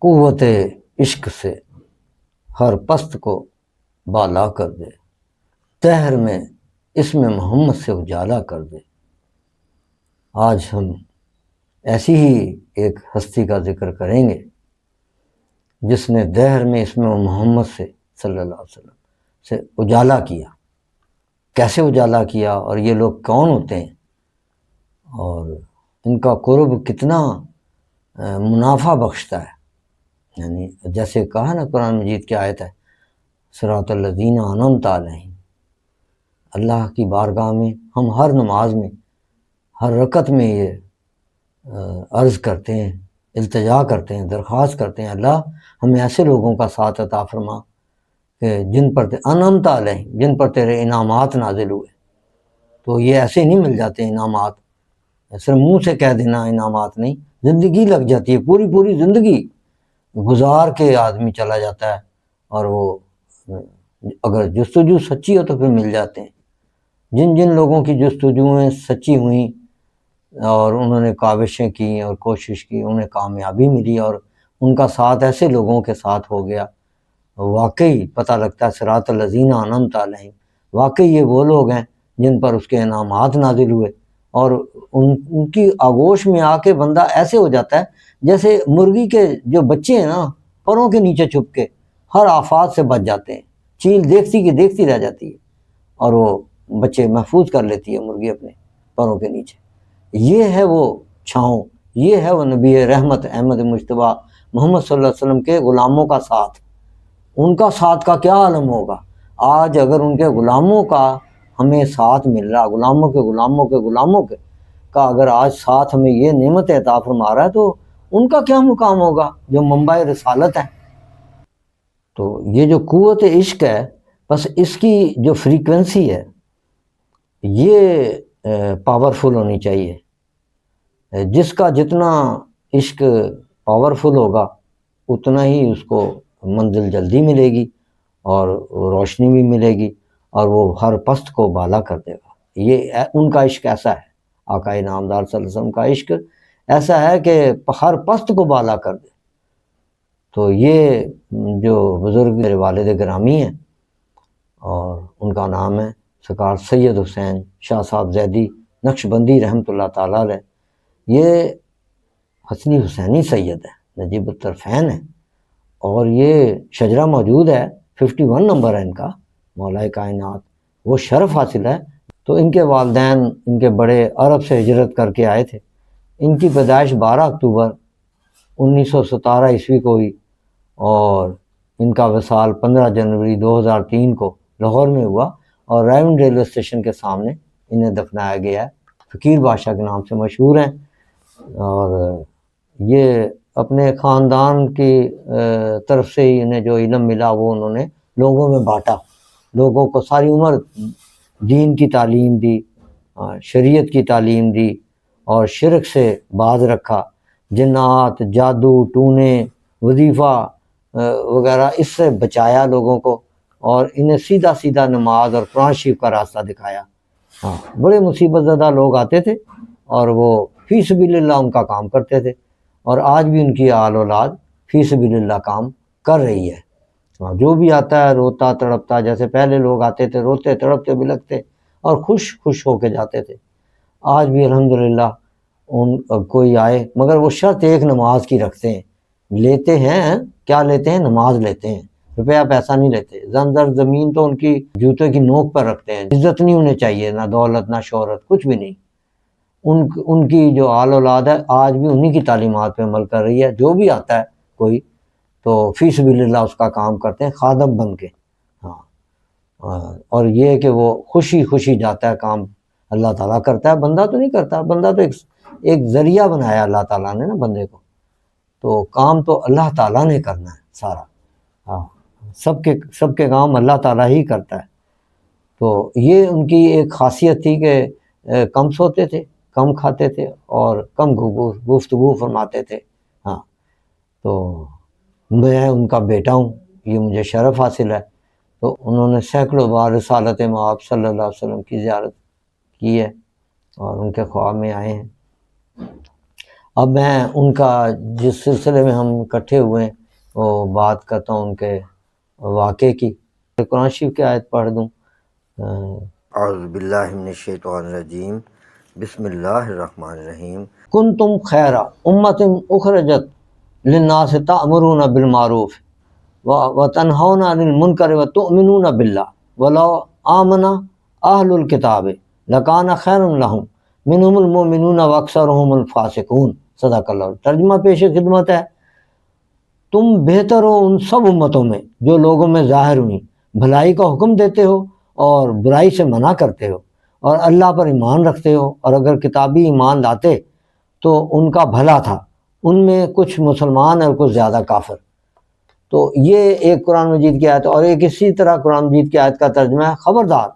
قوت عشق سے ہر پست کو بالا کر دے، دہر میں اسم محمد سے اجالا کر دے۔ آج ہم ایسی ہی ایک ہستی کا ذکر کریں گے جس نے دہر میں اسم محمد سے صلی اللہ علیہ وسلم سے اجالا کیا۔ کیسے اجالا کیا اور یہ لوگ کون ہوتے ہیں اور ان کا قرب کتنا منافع بخشتا ہے۔ یعنی جیسے کہا نا قرآن مجید کی آیت ہے صراط الذین انعمت علیہم، اللہ کی بارگاہ میں ہم ہر نماز میں ہر رکعت میں یہ عرض کرتے ہیں، التجا کرتے ہیں، درخواست کرتے ہیں اللہ ہمیں ایسے لوگوں کا ساتھ عطا فرما کہ جن پر انعمت علیہم، جن پر تیرے انعامات نازل ہوئے۔ تو یہ ایسے نہیں مل جاتے انعامات، صرف منہ سے کہہ دینا انعامات نہیں، زندگی لگ جاتی ہے، پوری زندگی گزار کے آدمی چلا جاتا ہے اور وہ اگر جستجو سچی ہو تو پھر مل جاتے ہیں۔ جن جن لوگوں کی جستجویں سچی ہوئیں اور انہوں نے کاوشیں کی اور کوشش کی، انہیں کامیابی ملی اور ان کا ساتھ ایسے لوگوں کے ساتھ ہو گیا، واقعی پتہ لگتا ہے صراط الذین انعمت علیہم، واقعی یہ وہ لوگ ہیں جن پر اس کے انعامات نازل ہوئے۔ اور ان کی آغوش میں آ کے بندہ ایسے ہو جاتا ہے جیسے مرغی کے جو بچے ہیں نا، پروں کے نیچے چھپ کے ہر آفات سے بچ جاتے ہیں، چیل دیکھتی کی دیکھتی رہ جاتی ہے اور وہ بچے محفوظ کر لیتی ہے مرغی اپنے پروں کے نیچے۔ یہ ہے وہ چھاؤں، یہ ہے وہ نبی رحمت احمد مجتبیٰ محمد صلی اللہ علیہ وسلم کے غلاموں کا ساتھ۔ ان کا ساتھ کا کیا عالم ہوگا آج اگر ان کے غلاموں کا ہمیں ساتھ مل رہا، غلاموں کے غلاموں کے غلاموں کے کا اگر آج ساتھ ہمیں یہ نعمت عطا فرما رہا ہے تو ان کا کیا مقام ہوگا جو منبع رسالت ہے۔ تو یہ جو قوت عشق ہے، بس اس کی جو فریکوینسی ہے یہ پاورفل ہونی چاہیے۔ جس کا جتنا عشق پاورفل ہوگا اتنا ہی اس کو منزل جلدی ملے گی اور روشنی بھی ملے گی اور وہ ہر پست کو بالا کر دے گا۔ یہ ان کا عشق ایسا ہے، آقا انعامدار صلی اللہ علیہ وسلم کا عشق ایسا ہے کہ ہر پست کو بالا کر دے۔ تو یہ جو بزرگ میرے والد گرامی ہیں اور ان کا نام ہے سرکار سید حسین شاہ صاحب زیدی نقشبندی رحمۃ اللہ تعالیٰ علیہ، یہ حسنی حسینی سید ہے، نجیب الطرفین ہے اور یہ شجرہ موجود ہے، 51 نمبر ہے ان کا، مولا کائنات وہ شرف حاصل ہے۔ تو ان کے والدین ان کے بڑے عرب سے ہجرت کر کے آئے تھے۔ ان کی پیدائش 12 اکتوبر 1917 عیسوی کو ہوئی اور ان کا وصال 15 جنوری 2003 کو لاہور میں ہوا اور ریونڈ ریلوے اسٹیشن کے سامنے انہیں دفنایا گیا ہے۔ فقیر بادشاہ کے نام سے مشہور ہیں اور یہ اپنے خاندان کی طرف سے ہی انہیں جو علم ملا وہ انہوں نے لوگوں میں بانٹا، لوگوں کو ساری عمر دین کی تعلیم دی، شریعت کی تعلیم دی اور شرک سے باز رکھا، جنات، جادو، ٹونے، وظیفہ وغیرہ اس سے بچایا لوگوں کو اور انہیں سیدھا سیدھا نماز اور قرآن شریف کا راستہ دکھایا۔ بڑے مصیبت زدہ لوگ آتے تھے اور وہ فی سبیل اللہ ان کا کام کرتے تھے اور آج بھی ان کی آل اولاد فی سبیل اللہ کام کر رہی ہے۔ جو بھی آتا ہے روتا تڑپتا، جیسے پہلے لوگ آتے تھے روتے تڑپتے بلکتے اور خوش ہو کے جاتے تھے، آج بھی الحمدللہ کوئی آئے مگر وہ شرط ایک نماز کی رکھتے ہیں، لیتے ہیں کیا لیتے ہیں؟ نماز لیتے ہیں، روپیہ پیسہ نہیں لیتے۔ زر زمین تو ان کی جوتے کی نوک پر رکھتے ہیں، عزت نہیں انہیں چاہیے، نہ دولت نہ شہرت، کچھ بھی نہیں۔ ان کی جو آل اولاد ہے آج بھی انہی کی تعلیمات پہ عمل کر رہی ہے۔ جو بھی آتا ہے کوئی تو فی سبیل اللہ اس کا کام کرتے ہیں خادم بن کے۔ اور یہ کہ وہ خوشی جاتا ہے، کام اللہ تعالیٰ کرتا ہے، بندہ تو نہیں کرتا، بندہ تو ایک ذریعہ بنایا اللہ تعالیٰ نے نا بندے کو، تو کام تو اللہ تعالیٰ نے کرنا ہے سارا، سب کے کام اللہ تعالیٰ ہی کرتا ہے۔ تو یہ ان کی ایک خاصیت تھی کہ کم سوتے تھے، کم کھاتے تھے اور کم گفتگو فرماتے تھے۔ تو میں ان کا بیٹا ہوں، یہ مجھے شرف حاصل ہے۔ تو انہوں نے سینکڑوں بار رسالت مآب صلی اللہ علیہ وسلم کی زیارت کی ہے اور ان کے خواب میں آئے ہیں۔ اب میں ان کا جس سلسلے میں ہم اکٹھے ہوئے ہیں وہ بات کرتا ہوں ان کے واقعے کی. قرآن شریف کی آیت پڑھ دوں. اعوذ باللہ من الشیطان الرجیم، بسم اللہ الرحمن الرحیم. کنتم خیر امۃ اخرجت للناس تأمرون بالمعروف وتنہون عن المنکر وتؤمنون باللہ ولو آمن اہل الکتاب لکان خیر لہم منہم المؤمنون واکثرہم الفاسقون. صدق اللہ. ترجمہ پیش خدمت ہے، تم بہتر ہو ان سب امتوں میں جو لوگوں میں ظاہر ہوئیں، بھلائی کا حکم دیتے ہو اور برائی سے منع کرتے ہو اور اللہ پر ایمان رکھتے ہو، اور اگر کتابی ایمان لاتے تو ان کا بھلا تھا، ان میں کچھ مسلمان اور کچھ زیادہ کافر. تو یہ ایک قرآن مجید کی آیت، اور ایک اسی طرح قرآن مجید کی آیت کا ترجمہ ہے خبردار.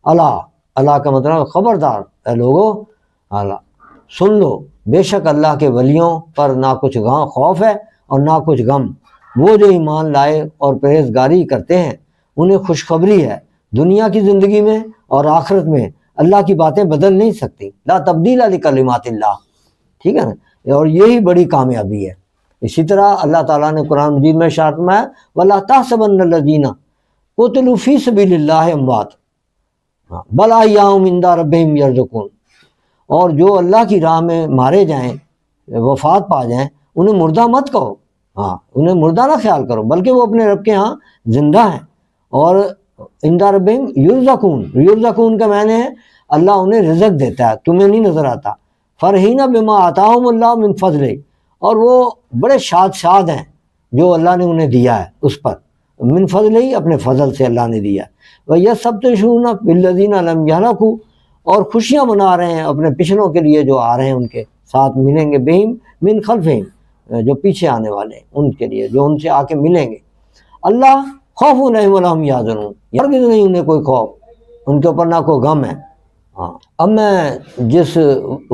اللہ کا مطلب خبردار، اے لوگو اللہ سن لو، بے شک اللہ کے ولیوں پر نہ کچھ خوف ہے اور نہ کچھ غم. وہ جو ایمان لائے اور پرہیزگاری کرتے ہیں انہیں خوشخبری ہے، دنیا کی زندگی میں اور آخرت میں اللہ کی باتیں بدل نہیں سکتی. لا تبدیل لکلمات اللہ. ٹھیک ہے نا، اور یہی بڑی کامیابی ہے. اسی طرح اللہ تعالیٰ نے قرآن مجید میں ارشاد فرمایا وَلَا تَحْسَبَنَّ الَّذِينَ قُتِلُوا فِي سَبِيلِ اللَّهِ أَمْوَاتٌ بَلْ أَحْيَاءٌ عِندَ رَبِّهِمْ يَرْزُقُونَ. اور جو اللہ کی راہ میں مارے جائیں، وفات پا جائیں، انہیں مردہ مت کہو. انہیں مردہ نہ خیال کرو، بلکہ وہ اپنے رب کے ہاں زندہ ہیں. اور عند ربہم یرزقون، یرزقون کا معنی ہے اللہ انہیں رزق دیتا ہے، تمہیں نہیں نظر آتا. فرحین بما آتاہم اللہ من فضل، اور وہ بڑے شاد ہیں جو اللہ نے انہیں دیا ہے اس پر. من فضل ہی، اپنے فضل سے اللہ نے دیا. وَيَسْتَبْشِرُونَ بِالَّذِينَ لَمْ يَهْلَكُوا، اور خوشیاں منا رہے ہیں اپنے پچھلوں کے لیے جو آ رہے ہیں، ان کے ساتھ ملیں گے. بہم من خلفہم، جو پیچھے آنے والے ہیں ان کے لیے جو ان سے آ کے ملیں گے. اللہ خوف علیہم ولا ہم یحزنون، ہرگز نہیں انہیں کوئی خوف، ان کے اوپر نہ کوئی غم ہے. اب میں جس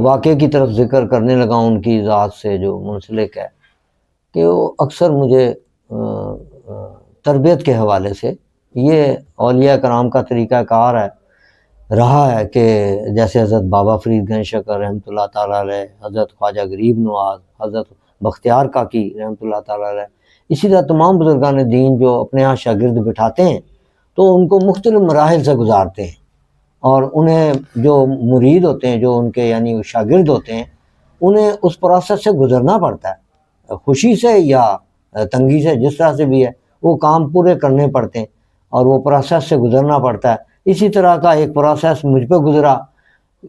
واقعے کی طرف ذکر کرنے لگا ہوں ان کی ذات سے جو منسلک ہے، کہ وہ اکثر مجھے تربیت کے حوالے سے یہ اولیاء کرام کا طریقہ کار ہے رہا ہے، کہ جیسے حضرت بابا فرید گنج شکر رحمۃ اللہ تعالیٰ علیہ، حضرت خواجہ غریب نواز، حضرت بختیار کاکی رحمۃ اللہ تعالیٰ علیہ، اسی طرح تمام بزرگان دین جو اپنے ہاں شاگرد بٹھاتے ہیں تو ان کو مختلف مراحل سے گزارتے ہیں، اور انہیں جو مرید ہوتے ہیں، جو ان کے یعنی شاگرد ہوتے ہیں، انہیں اس پروسیس سے گزرنا پڑتا ہے، خوشی سے یا تنگی سے، جس طرح سے بھی ہے وہ کام پورے کرنے پڑتے ہیں اور وہ پروسیس سے گزرنا پڑتا ہے. اسی طرح کا ایک پروسیس مجھ پہ گزرا.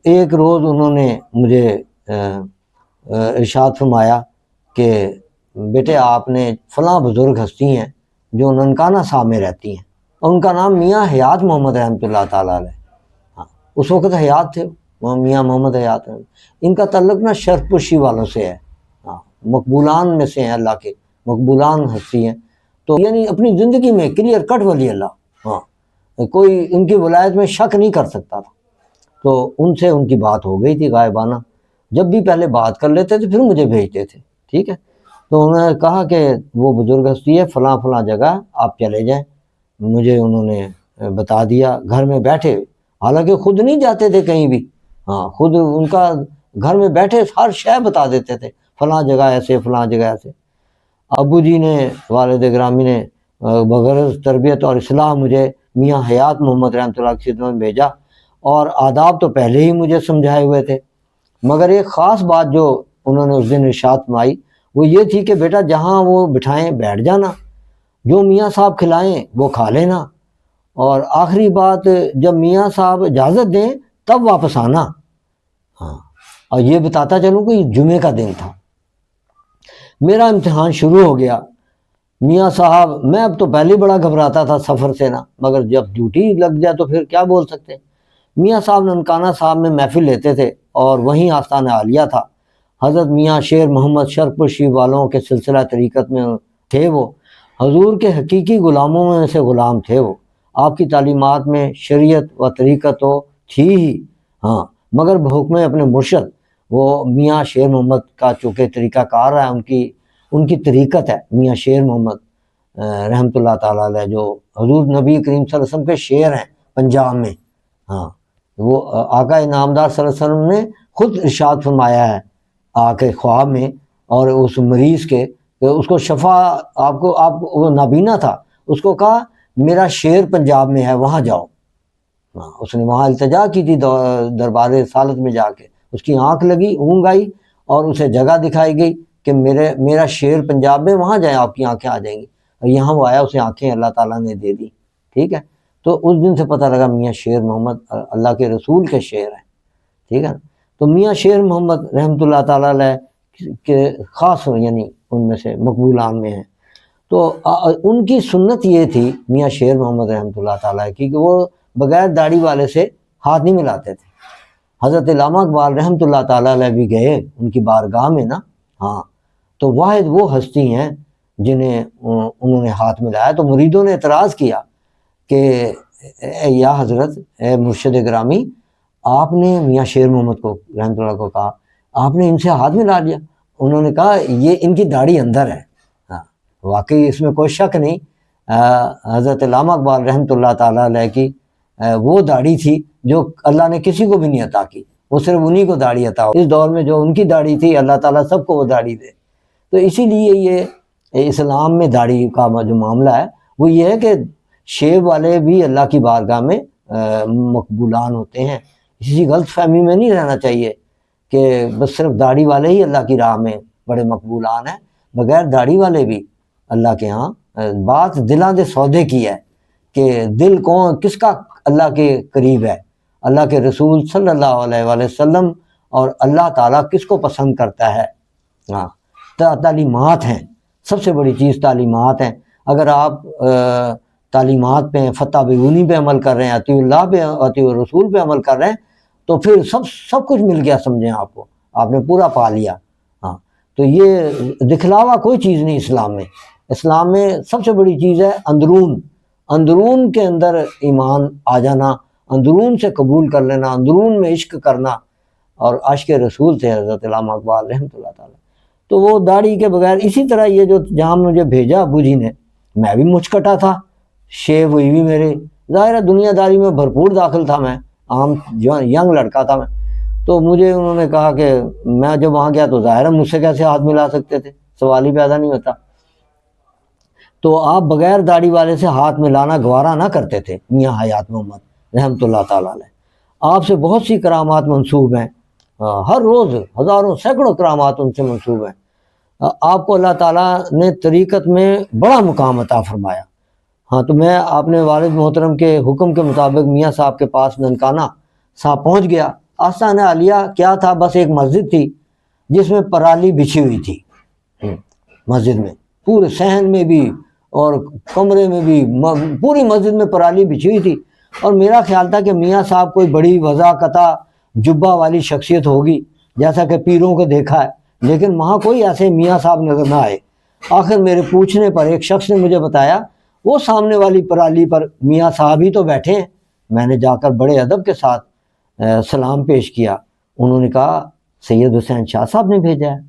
ایک روز انہوں نے مجھے ارشاد فرمایا کہ بیٹے آپ نے فلاں بزرگ ہستی ہیں جو ننکانہ صاحب میں رہتی ہیں، اور ان کا نام میاں حیات محمد رحمۃ اللہ تعالیٰ علیہ. اس وقت حیات تھے وہ میاں محمد حیات. ان کا تعلق نا شرف پوشی والوں سے ہے، مقبولان میں سے ہیں، اللہ کے مقبولان ہستی ہیں. تو یعنی اپنی زندگی میں کلیئر کٹ ولی اللہ، کوئی ان کی ولایت میں شک نہیں کر سکتا تھا. تو ان سے ان کی بات ہو گئی تھی غائبانہ، جب بھی پہلے بات کر لیتے تھے پھر مجھے بھیجتے تھے. ٹھیک ہے، تو انہوں نے کہا کہ وہ بزرگ ہستی ہے فلاں فلاں جگہ آپ چلے جائیں. مجھے انہوں نے بتا دیا گھر میں بیٹھے، حالانکہ خود نہیں جاتے تھے کہیں بھی، خود ان کا گھر میں بیٹھے ہر شے بتا دیتے تھے، فلاں جگہ ایسے، فلاں جگہ ایسے. ابو جی نے، والد گرامی نے بغرض تربیت اور اصلاح مجھے میاں حیات محمد رحمۃ اللہ کی خدمت میں بھیجا، اور آداب تو پہلے ہی مجھے سمجھائے ہوئے تھے، مگر ایک خاص بات جو انہوں نے اس دن ارشاد فرمائی وہ یہ تھی کہ بیٹا جہاں وہ بٹھائیں بیٹھ جانا، جو میاں صاحب کھلائیں وہ کھا لینا، اور آخری بات جب میاں صاحب اجازت دیں تب واپس آنا. اور یہ بتاتا چلوں کہ یہ جمعے کا دن تھا. میرا امتحان شروع ہو گیا. میاں صاحب، میں اب تو پہلے بڑا گھبراتا تھا سفر سے نا، مگر جب ڈیوٹی لگ جائے تو پھر کیا بول سکتے. میاں صاحب ننکانہ صاحب میں محفل لیتے تھے اور وہیں آستانہ عالیہ تھا. حضرت میاں شیر محمد شرف پوشی والوں کے سلسلہ طریقت میں تھے. وہ حضور کے حقیقی غلاموں میں سے غلام تھے. وہ آپ کی تعلیمات میں شریعت و طریقت تو تھی ہی، مگر بحکم اپنے مرشد وہ میاں شیر محمد کا چونکہ طریقہ کار ہے، ان کی طریقت ہے میاں شیر محمد رحمۃ اللہ تعالیٰ علیہ، جو حضور نبی کریم صلی اللہ علیہ وسلم کے شعر ہیں پنجاب میں. وہ آقا انعامدار صلی اللہ علیہ وسلم نے خود ارشاد فرمایا ہے آ کے خواب میں، اور اس مریض کے کہ اس کو شفا، آپ وہ نابینا تھا، اس کو کہا میرا شیر پنجاب میں ہے وہاں جاؤ. اس نے وہاں التجا کی تھی دربار رسالت میں جا کے، اس کی آنکھ لگی، اونگ آئی، اور اسے جگہ دکھائی گئی کہ میرا شیر پنجاب میں، وہاں جائیں آپ کی آنکھیں آ جائیں گی. اور یہاں وہ آیا، اسے آنکھیں اللہ تعالیٰ نے دے دی. ٹھیک ہے، تو اس دن سے پتہ لگا میاں شیر محمد اللہ کے رسول کے شیر ہیں. ٹھیک ہے، تو میاں شیر محمد رحمۃ اللہ تعالیٰ علیہ کے خاص یعنی ان میں سے مقبولان میں ہیں. تو ان کی سنت یہ تھی میاں شیر محمد رحمۃ اللہ تعالیٰ کی کہ وہ بغیر داڑھی والے سے ہاتھ نہیں ملاتے تھے. حضرت علامہ اقبال رحمۃ اللہ تعالیٰ علیہ بھی گئے ان کی بارگاہ میں نا. ہاں، تو واحد وہ ہستی ہیں جنہیں انہوں نے ہاتھ ملایا. تو مریدوں نے اعتراض کیا کہ یا حضرت، اے مرشد گرامی، آپ نے میاں شیر محمد کو رحمۃ اللہ کو کہا آپ نے ان سے ہاتھ ملا لیا. انہوں نے کہا یہ ان کی داڑھی اندر ہے. ہاں، واقعی اس میں کوئی شک نہیں، حضرت علامہ اقبال رحمۃ اللہ تعالیٰ علیہ کی وہ داڑھی تھی جو اللہ نے کسی کو بھی نہیں عطا کی، وہ صرف انہی کو داڑھی عطا ہو. اس دور میں جو ان کی داڑھی تھی، اللہ تعالیٰ سب کو وہ داڑھی دے. تو اسی لیے یہ اسلام میں داڑھی کا جو معاملہ ہے وہ یہ ہے کہ شیب والے بھی اللہ کی بارگاہ میں مقبولان ہوتے ہیں. اسی غلط فہمی میں نہیں رہنا چاہیے کہ بس صرف داڑھی والے ہی اللہ کی راہ میں بڑے مقبولان ہیں. بغیر داڑھی والے بھی اللہ کے ہاں بات دلاں دے سودے کی ہے کہ دل کون کس کا اللہ کے قریب ہے. اللہ کے رسول صلی اللہ علیہ وآلہ وسلم اور اللہ تعالیٰ کس کو پسند کرتا ہے. ہاں، تعلیمات ہیں، سب سے بڑی چیز تعلیمات ہیں. اگر آپ تعلیمات پہ، فتح بیونی پہ عمل کر رہے ہیں، اطیع اللہ پہ، اطیع الرسول پہ عمل کر رہے ہیں، تو پھر سب کچھ مل گیا، سمجھیں آپ نے پورا پا لیا. ہاں، تو یہ دکھلاوا کوئی چیز نہیں اسلام میں. اسلام میں سب سے بڑی چیز ہے اندرون کے اندر ایمان آ جانا، اندرون سے قبول کر لینا، اندرون میں عشق کرنا. اور عاشق رسول تھے حضرت علامہ اقبال رحمۃ اللہ تعالیٰ. تو وہ داڑھی کے بغیر، اسی طرح یہ جو جہاں مجھے بھیجا ابو جی نے، میں بھی مچ کٹا تھا، شیو ہوئی بھی میرے، ظاہر دنیا داری میں بھرپور داخل تھا، میں عام ینگ لڑکا تھا میں. تو مجھے انہوں نے کہا کہ میں جب وہاں گیا تو ظاہر ہے مجھ سے کیسے ہاتھ ملا سکتے تھے، سوال ہی پیدا نہیں ہوتا. تو آپ بغیر داڑھی والے سے ہاتھ ملانا گوارا نہ کرتے تھے. میاں حیات محمد رحمۃ اللہ تعالیٰ علیہ آپ سے بہت سی کرامات منسوب ہیں، ہر روز ہزاروں سینکڑوں کرامات ان سے منسوب ہیں. آپ کو اللہ تعالیٰ نے طریقت میں بڑا مقام عطا فرمایا. ہاں، تو میں آپ نے والد محترم کے حکم کے مطابق میاں صاحب کے پاس ننکانہ صاحب پہنچ گیا. آستانہ عالیہ کیا تھا؟ بس ایک مسجد تھی جس میں پرالی بچھی ہوئی تھی. مسجد میں پورے صحن میں بھی اور کمرے میں بھی پوری مسجد میں پرالی بچھی ہوئی تھی. اور میرا خیال تھا کہ میاں صاحب کوئی بڑی وضاقتہ جبہ والی شخصیت ہوگی جیسا کہ پیروں کو دیکھا ہے، لیکن وہاں کوئی ایسے میاں صاحب نظر نہ آئے. آخر میرے پوچھنے پر ایک شخص نے مجھے بتایا وہ سامنے والی پرالی پر میاں صاحب ہی تو بیٹھے ہیں. میں نے جا کر بڑے ادب کے ساتھ سلام پیش کیا. انہوں نے کہا سید حسین شاہ صاحب نے بھیجا ہے.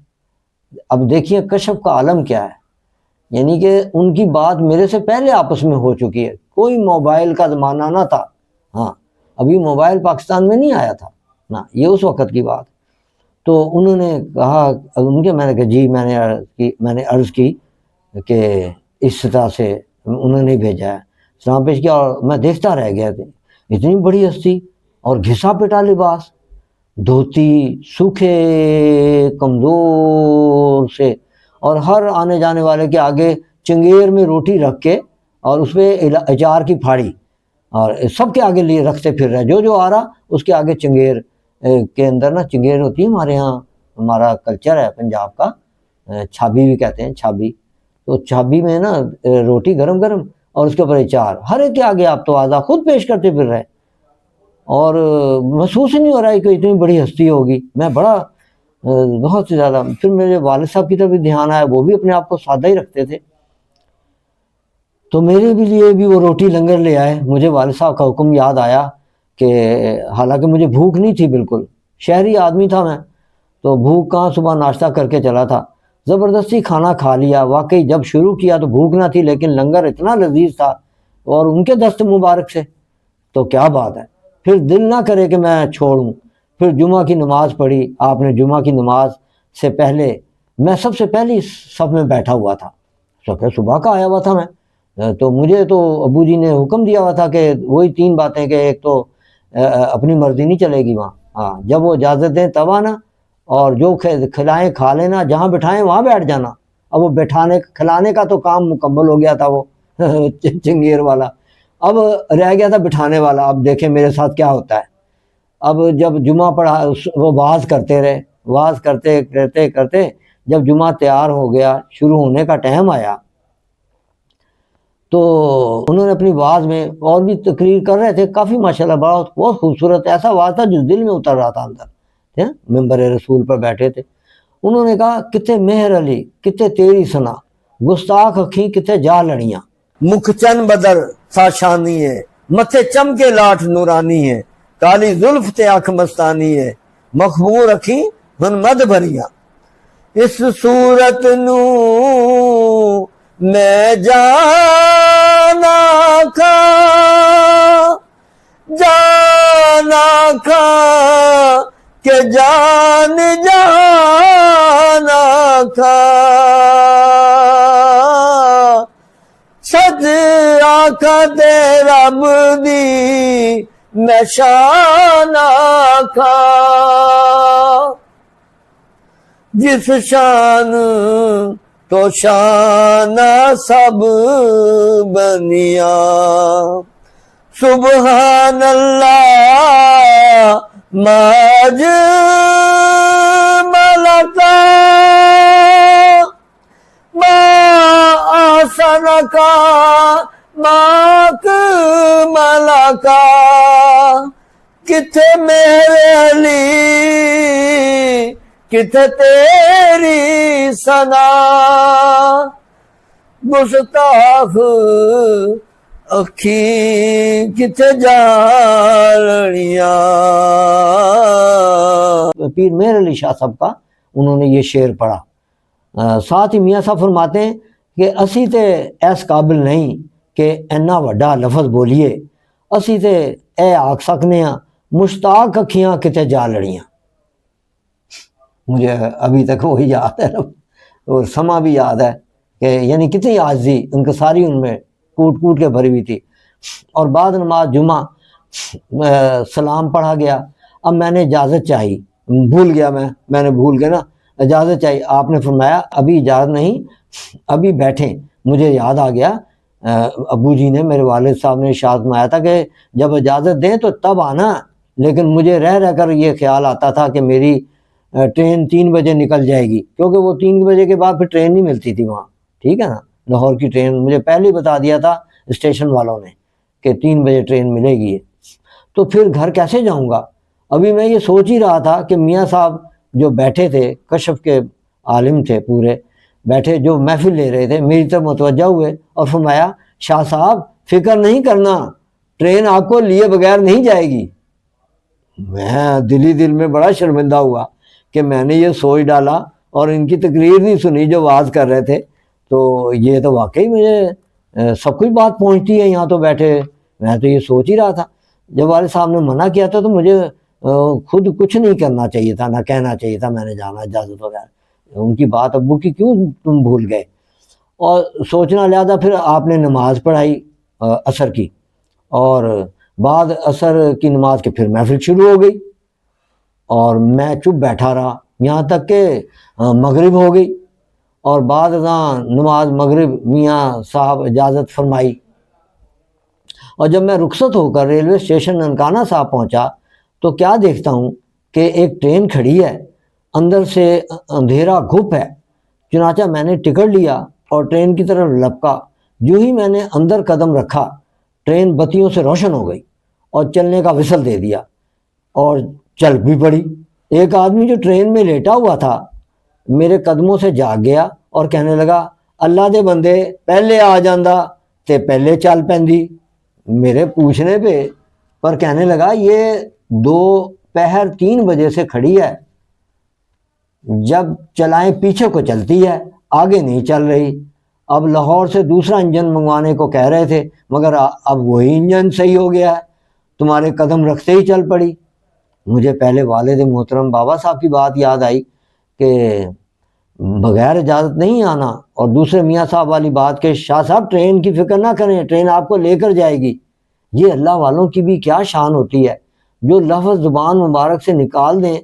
اب دیکھیے کشف کا عالم کیا ہے، یعنی کہ ان کی بات میرے سے پہلے آپس میں ہو چکی ہے. کوئی موبائل کا زمانہ نہ تھا، ہاں ابھی موبائل پاکستان میں نہیں آیا تھا نا، یہ اس وقت کی بات. تو انہوں نے کہا میں نے کہا جی، میں نے عرض کی کہ اس طرح سے انہوں نے بھیجا ہے. سلام پیش کیا اور میں دیکھتا رہ گیا کہ اتنی بڑی ہستی اور گھسا پٹا لباس، دھوتی، سوکھے کمزور سے، اور ہر آنے جانے والے کے آگے چنگیر میں روٹی رکھ کے اور اس پہ اچار کی پھاڑی، اور سب کے آگے لیے رکھتے پھر رہے، جو آ رہا اس کے آگے چنگیر کے اندر نا، چنگیر ہوتی ہے ہمارے ہاں، ہمارا کلچر ہے پنجاب کا، چھابی بھی کہتے ہیں، چھابی. تو چھابی میں نا روٹی گرم گرم اور اس کے اوپر اچار، ہر ایک کے آگے آپ تو آزا خود پیش کرتے پھر رہے. اور محسوس ہی نہیں ہو رہا ہے کہ اتنی بڑی ہستی ہوگی. میں بہت زیادہ، پھر میرے والد صاحب کی طرف بھی دھیان آیا، وہ بھی اپنے آپ کو سادہ ہی رکھتے تھے. تو میرے بھی لیے بھی وہ روٹی لنگر لے آئے. مجھے والد صاحب کا حکم یاد آیا کہ حالانکہ مجھے بھوک نہیں تھی، بالکل شہری آدمی تھا میں، تو بھوک کہاں، صبح ناشتہ کر کے چلا تھا، زبردستی کھانا کھا لیا. واقعی جب شروع کیا تو بھوک نہ تھی، لیکن لنگر اتنا لذیذ تھا اور ان کے دست مبارک سے تو کیا بات ہے. پھر دل نہ کرے کہ میں چھوڑوں. پھر جمعہ کی نماز پڑھی. آپ نے جمعہ کی نماز سے پہلے میں سب سے پہلی صف میں بیٹھا ہوا تھا، صبح کا آیا ہوا تھا میں، تو مجھے تو ابو جی نے حکم دیا ہوا تھا کہ وہی 3 باتیں، کہ ایک تو اپنی مرضی نہیں چلے گی وہاں، ہاں جب وہ اجازت دیں تب آنا، اور جو کھلائیں کھا لینا، جہاں بٹھائیں وہاں بیٹھ جانا۔ اب وہ بٹھانے کھلانے کا تو کام مکمل ہو گیا تھا، وہ چنگیر والا، اب رہ گیا تھا بٹھانے والا۔ اب دیکھیں میرے ساتھ کیا ہوتا ہے۔ اب جب جمعہ پڑھا، وہ واعظ کرتے رہے، واعظ کرتے کرتے کرتے جب جمعہ تیار ہو گیا، شروع ہونے کا ٹائم آیا، تو انہوں نے اپنی واعظ میں اور بھی تقریر کر رہے تھے، کافی ماشاءاللہ بہت خوبصورت ایسا واعظ تھا جو دل میں اتر رہا تھا اندر، ممبر رسول پر بیٹھے تھے۔ انہوں نے کہا کتے مہر علی کتے تیری سنا، گستاخ اکھیں کتے جا لڑیاں، مکھ چن بدر سا شانی ہے، متھے چمکے لاٹھ نورانی ہے، کالی زلف تے اکھ مستانی ہے، مخمور اکھیں ہن مد بھریاں، اس صورت نو میں جانا کھا کہ جان جانا کھا، سج آکھا تے رب دی میں شان آکھا، جس شان تو شان سب بنیا، سبحان اللہ ماج ملکا ما آسن کا ماک ملکا، کتھے میرے علی کتھے تیری ثنا، گستاخ اکھی کتھے جالڑیاں۔ پیر مہر علی شاہ صاحب کا انہوں نے یہ شعر پڑھا۔ ساتھ ہی میاں صاحب فرماتے ہیں کہ اسی تے ایس قابل نہیں کہ اینا وڈا لفظ بولیے، اسی تے اے آکھ سکنے ہاں مشتاق اکھیاں کتے جا لڑیاں۔ مجھے ابھی تک وہی یاد ہے اور سما بھی یاد ہے کہ یعنی کتنی عاجزی انکساری ان میں کوٹ کوٹ کے بھری ہوئی تھی۔ اور بعد نماز جمعہ سلام پڑھا گیا، اب میں نے اجازت چاہی، بھول گیا میں نے بھول گیا نا، اجازت چاہی، آپ نے فرمایا ابھی اجازت نہیں، ابھی بیٹھیں۔ مجھے یاد آ گیا ابو جی نے، میرے والد صاحب نے ارشاد فرمایا تھا کہ جب اجازت دیں تو تب آنا، لیکن مجھے رہ کر یہ خیال آتا تھا کہ میری ٹرین 3 بجے نکل جائے گی، کیونکہ وہ 3 بجے کے بعد پھر ٹرین نہیں ملتی تھی وہاں، ٹھیک ہے نا، لاہور کی ٹرین مجھے پہلے ہی بتا دیا تھا اسٹیشن والوں نے کہ 3 بجے ٹرین ملے گی، تو پھر گھر کیسے جاؤں گا؟ ابھی میں یہ سوچ ہی رہا تھا کہ میاں صاحب جو بیٹھے تھے، کشف کے عالم تھے پورے، بیٹھے جو محفل لے رہے تھے، میری طرف متوجہ ہوئے اور فرمایا شاہ صاحب فکر نہیں کرنا، ٹرین آپ کو لیے بغیر نہیں جائے گی۔ میں دل میں بڑا شرمندہ ہوا کہ میں نے یہ سوچ ڈالا اور ان کی تقریر نہیں سنی جو واعظ کر رہے تھے، تو یہ تو واقعی مجھے سب کچھ بات پہنچتی ہے یہاں تو بیٹھے، میں تو یہ سوچ ہی رہا تھا۔ جب والد صاحب نے منع کیا تھا تو مجھے خود کچھ نہیں کرنا چاہیے تھا، نہ کہنا چاہیے تھا میں نے جانا اجازت وغیرہ، ان کی بات ابو کی کیوں تم بھول گئے؟ اور سوچنا لہذا پھر آپ نے نماز پڑھائی عصر کی، اور بعد عصر کی نماز کے پھر محفل شروع ہو گئی، اور میں چپ بیٹھا رہا یہاں تک کہ مغرب ہو گئی، اور بعد ازاں نماز مغرب میاں صاحب اجازت فرمائی، اور جب میں رخصت ہو کر ریلوے اسٹیشن ننکانہ صاحب پہنچا تو کیا دیکھتا ہوں کہ ایک ٹرین کھڑی ہے، اندر سے اندھیرا گھپ ہے، چنانچہ میں نے ٹکٹ لیا اور ٹرین کی طرف لپکا۔ جو ہی میں نے اندر قدم رکھا ٹرین بتیوں سے روشن ہو گئی اور چلنے کا وصل دے دیا اور چل بھی پڑی۔ ایک آدمی جو ٹرین میں لیٹا ہوا تھا میرے قدموں سے جاگ گیا اور کہنے لگا اللہ دے بندے پہلے آ جاندہ تے پہلے چل پیندی۔ میرے پوچھنے پہ پر کہنے لگا یہ 2:03 بجے سے کھڑی ہے، جب چلائیں پیچھے کو چلتی ہے، آگے نہیں چل رہی۔ اب لاہور سے دوسرا انجن منگوانے کو کہہ رہے تھے مگر اب وہی انجن صحیح ہو گیا ہے، تمہارے قدم رکھتے ہی چل پڑی۔ مجھے پہلے والد محترم بابا صاحب کی بات یاد آئی کہ بغیر اجازت نہیں آنا، اور دوسرے میاں صاحب والی بات کہ شاہ صاحب ٹرین کی فکر نہ کریں، ٹرین آپ کو لے کر جائے گی، یہ اللہ والوں کی بھی کیا شان ہوتی ہے، جو لفظ زبان مبارک سے نکال دیں،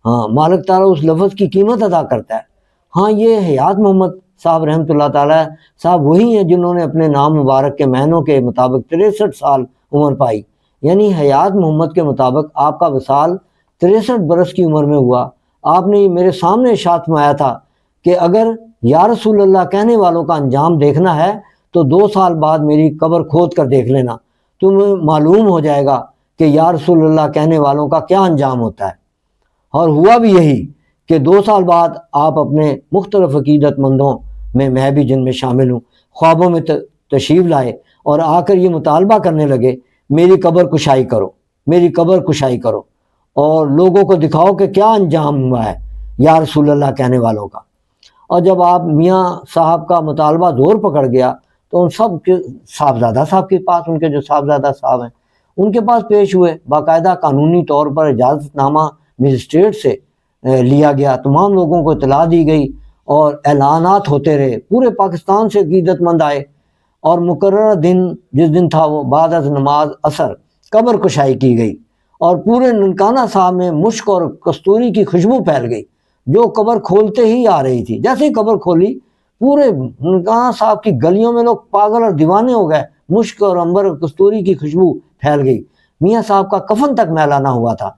ہاں مالک تعالیٰ اس لفظ کی قیمت ادا کرتا ہے۔ ہاں یہ حیات محمد صاحب رحمۃ اللہ تعالیٰ صاحب وہی ہیں جنہوں نے اپنے نام مبارک کے معنوں کے مطابق 63 سال عمر پائی، یعنی حیات محمد کے مطابق آپ کا وصال 63 برس کی عمر میں ہوا۔ آپ نے میرے سامنے ارشاد فرمایا تھا کہ اگر یا رسول اللہ کہنے والوں کا انجام دیکھنا ہے تو 2 سال بعد میری قبر کھود کر دیکھ لینا، تمہیں معلوم ہو جائے گا کہ یا رسول اللہ کہنے والوں کا کیا انجام ہوتا ہے۔ اور ہوا بھی یہی کہ 2 سال بعد آپ اپنے مختلف عقیدت مندوں میں بھی جن میں شامل ہوں، خوابوں میں تشریف لائے اور آ کر یہ مطالبہ کرنے لگے میری قبر کشائی کرو، میری قبر کشائی کرو، اور لوگوں کو دکھاؤ کہ کیا انجام ہوا ہے یا رسول اللہ کہنے والوں کا۔ اور جب آپ میاں صاحب کا مطالبہ زور پکڑ گیا تو ان سب کے صاحبزادہ صاحب کے پاس، ان کے جو صاحبزادہ صاحب ہیں ان کے پاس پیش ہوئے، باقاعدہ قانونی طور پر اجازت نامہ مجسٹریٹ سے لیا گیا، تمام لوگوں کو اطلاع دی گئی اور اعلانات ہوتے رہے، پورے پاکستان سے عقیدت مند آئے، اور مقررہ دن جس دن تھا وہ بعد از نماز عصر قبر کشائی کی گئی، اور پورے ننکانہ صاحب میں مشک اور کستوری کی خوشبو پھیل گئی جو قبر کھولتے ہی آ رہی تھی۔ جیسے ہی قبر کھولی پورے ننکانہ صاحب کی گلیوں میں لوگ پاگل اور دیوانے ہو گئے، مشک اور عنبر اور کستوری کی خوشبو پھیل گئی۔ میاں صاحب کا کفن تک میلا نہ ہوا تھا۔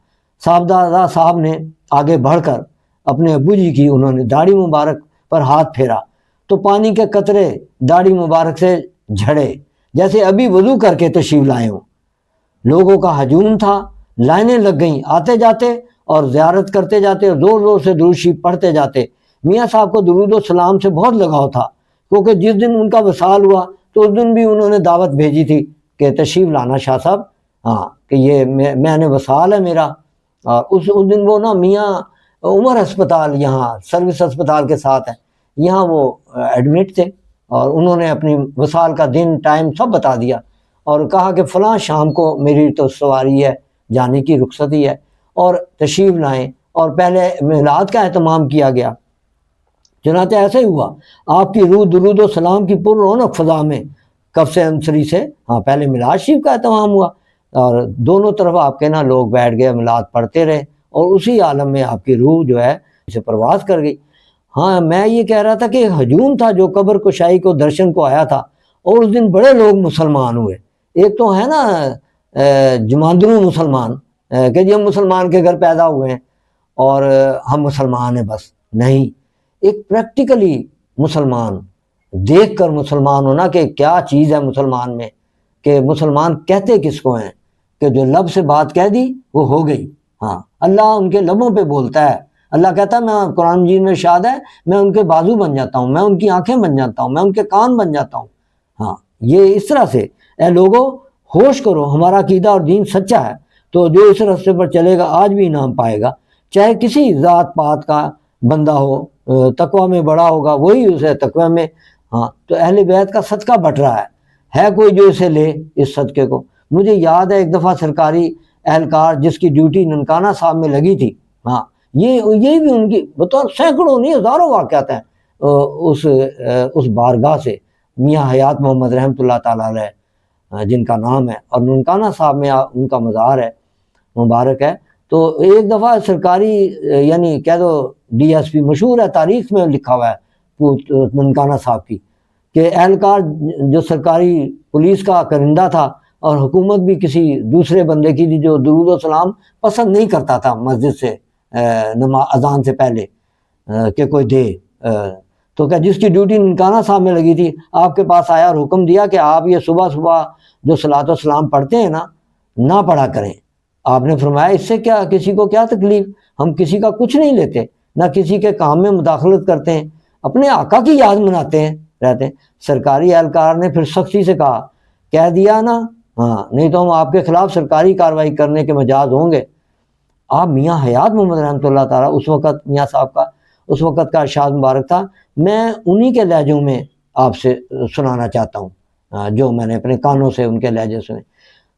صاحبزادہ صاحب نے آگے بڑھ کر اپنے ابو جی کی انہوں نے داڑھی مبارک پر ہاتھ پھیرا تو پانی کے قطرے داڑھی مبارک سے جھڑے جیسے ابھی وضو کر کے تشریف لائے ہوں۔ لوگوں کا ہجوم تھا، لائنیں لگ گئیں، آتے جاتے اور زیارت کرتے جاتے اور زور زور سے درود شریف پڑھتے جاتے۔ میاں صاحب کو درود و سلام سے بہت لگاؤ تھا، کیونکہ جس دن ان کا وصال ہوا تو اس دن بھی انہوں نے دعوت بھیجی تھی کہ تشریف لانا شاہ صاحب، ہاں کہ یہ میں نے وصال ہے میرا۔ اور اس دن وہ نا میاں عمر ہسپتال، یہاں سروس ہسپتال کے ساتھ ہے، یہاں وہ ایڈمٹ تھے، اور انہوں نے اپنی وصال کا دن ٹائم سب بتا دیا اور کہا کہ فلاں شام کو میری تو سواری ہے، جانے کی رخصتی ہے اور تشریف لائیں، اور پہلے میلاد کا اہتمام کیا گیا۔ چنانچہ ایسے ہی ہوا، آپ کی روح درود و سلام کی پر رونق فضا میں کف سے انصری سے پہلے میلاد شریف کا اہتمام ہوا، اور دونوں طرف آپ کے نا لوگ بیٹھ گئے، میلاد پڑھتے رہے، اور اسی عالم میں آپ کی روح جو ہے اسے پرواز کر گئی۔ ہاں میں یہ کہہ رہا تھا کہ ہجوم تھا جو قبر کشائی کو درشن کو آیا تھا، اور اس دن بڑے لوگ مسلمان ہوئے۔ ایک تو ہے نا جماندرو مسلمان کہ جی ہم مسلمان کے گھر پیدا ہوئے ہیں اور ہم مسلمان ہیں، بس نہیں، ایک پریکٹیکلی مسلمان، دیکھ کر مسلمان ہونا کہ کیا چیز ہے مسلمان میں، کہ مسلمان کہتے کس کو ہیں، کہ جو لب سے بات کہہ دی وہ ہو گئی۔ ہاں اللہ ان کے لبوں پہ بولتا ہے، اللہ کہتا ہے، میں قرآن مجید میں ارشاد ہے میں ان کے بازو بن جاتا ہوں، میں ان کی آنکھیں بن جاتا ہوں، میں ان کے کان بن جاتا ہوں۔ ہاں یہ اس طرح سے، اے لوگو ہوش کرو، ہمارا عقیدہ اور دین سچا ہے، تو جو اس راستے پر چلے گا آج بھی انعام پائے گا، چاہے کسی ذات پات کا بندہ ہو، تقوی میں بڑا ہوگا وہی اسے تقوی میں۔ ہاں تو اہل بیت کا صدقہ بٹ رہا ہے کوئی جو اسے لے اس صدقے کو۔ مجھے یاد ہے ایک دفعہ سرکاری اہلکار جس کی ڈیوٹی ننکانہ صاحب میں لگی تھی، ہاں یہ بھی ان کی بطور سینکڑوں نہیں ہزاروں واقعات ہیں اس بارگاہ سے، میاں حیات محمد رحمۃ اللہ تعالیٰ علیہ جن کا نام ہے، اور ننکانہ صاحب میں ان کا مزار ہے مبارک ہے۔ تو ایک دفعہ سرکاری یعنی کہہ دو ڈی ایس پی، مشہور ہے تاریخ میں لکھا ہوا ہے ننکانہ صاحب کی، کہ اہلکار جو سرکاری پولیس کا کرندہ تھا اور حکومت بھی کسی دوسرے بندے کی جو درود و سلام پسند نہیں کرتا تھا مسجد سے اذان سے پہلے کہ کوئی دے، تو کہ جس کی ڈیوٹی ننکانہ صاحب میں لگی تھی آپ کے پاس آیا اور حکم دیا کہ آپ یہ صبح صبح جو صلاۃ و سلام پڑھتے ہیں نا نہ پڑھا کریں۔ آپ نے فرمایا اس سے کیا، کسی کو کیا تکلیف، ہم کسی کا کچھ نہیں لیتے، نہ کسی کے کام میں مداخلت کرتے ہیں، اپنے آقا کی یاد مناتے ہیں رہتے ہیں۔ سرکاری اہلکار نے پھر سختی سے کہا، کہہ دیا نا، ہاں نہیں تو ہم آپ کے خلاف سرکاری کارروائی کرنے کے مجاز ہوں گے۔ آپ میاں حیات محمد رحمۃ اللہ تعالیٰ اس وقت میاں صاحب کا اس وقت کا ارشاد مبارک تھا، میں انہی کے لہجوں میں آپ سے سنانا چاہتا ہوں جو میں نے اپنے کانوں سے ان کے لہجے سنے۔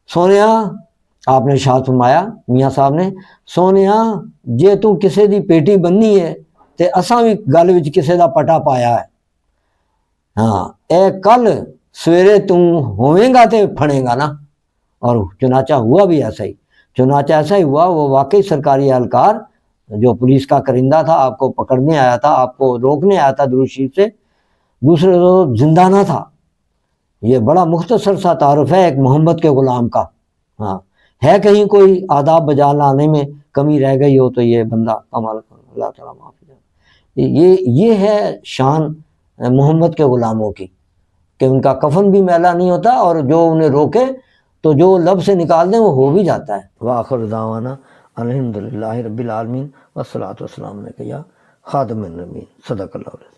سونیا، آپ نے ارشاد فرمایا میاں صاحب نے، سونیا جے تو کسے دی پیٹی بننی ہے تے اساں بھی گل وچ کسے دا پٹا پایا ہے. ہاں اے کل سویرے تم ہوئیں گا تے پھڑے گا نا. اور چنانچہ ہوا بھی ایسا ہی. چنانچہ ایسا ہی ہوا. وہ واقعی سرکاری اہلکار جو پولیس کا کرندہ تھا، آپ کو پکڑنے آیا تھا، آپ کو روکنے آیا تھا درود شریف سے، دوسرے روز زندہ نہ تھا. یہ بڑا مختصر سا تعارف ہے ایک محمد کے غلام کا. ہاں ہے کہیں کوئی آداب بجا لانے میں کمی رہ گئی ہو تو یہ بندہ کمال، اللہ تعالیٰ معافی دے. یہ ہے شان محمد کے غلاموں کی کہ ان کا کفن بھی میلا نہیں ہوتا، اور جو انہیں روکے تو جو لب سے نکال دیں وہ ہو بھی جاتا ہے. وآخر دعوانا الحمدللہ رب العالمین والصلاۃ والسلام علیک یا خاتم النبیین. صدق اللہ علیہ.